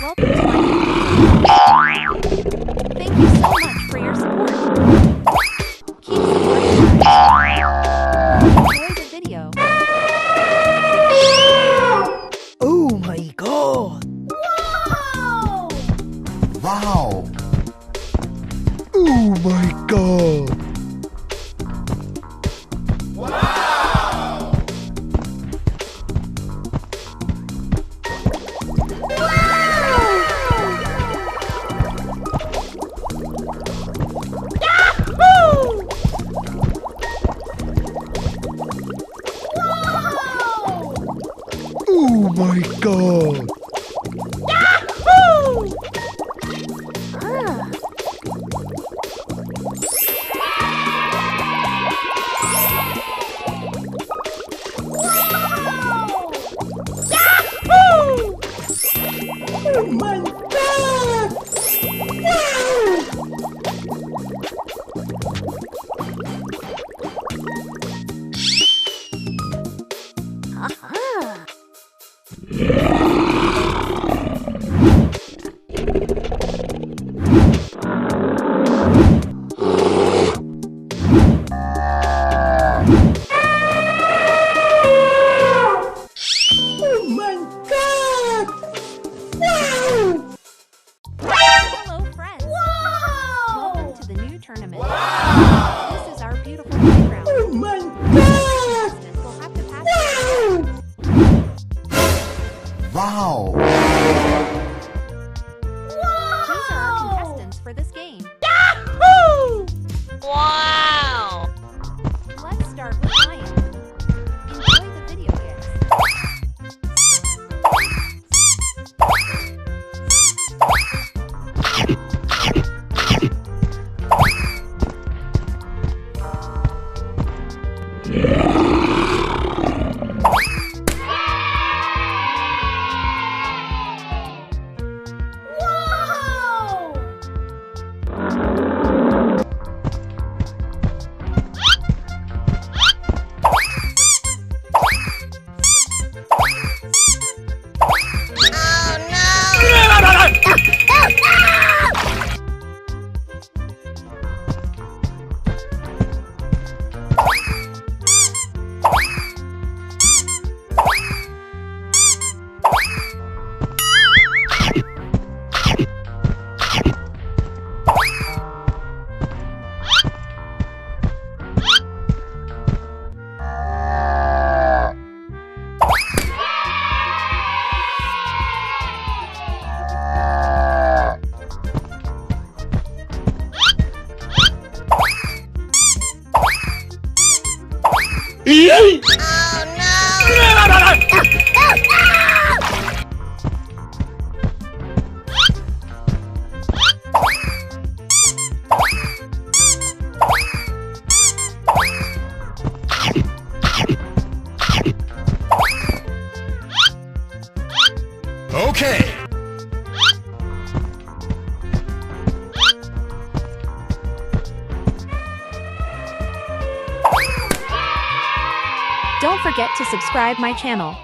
Welcome to my video. Thank you so much for your support. Keep supporting us. Enjoy the video. Oh my god! Wow! Wow! Oh my god! Oh my god! Oh my god! Hello, friends. Welcome to the new tournament. This is our beautiful playground. Oh my god! Contestants will have to pass. Wow! These are our contestants for this game. Wow! Let's start with Ryan. Enjoy the video, kids. Okay! Don't forget to subscribe my channel.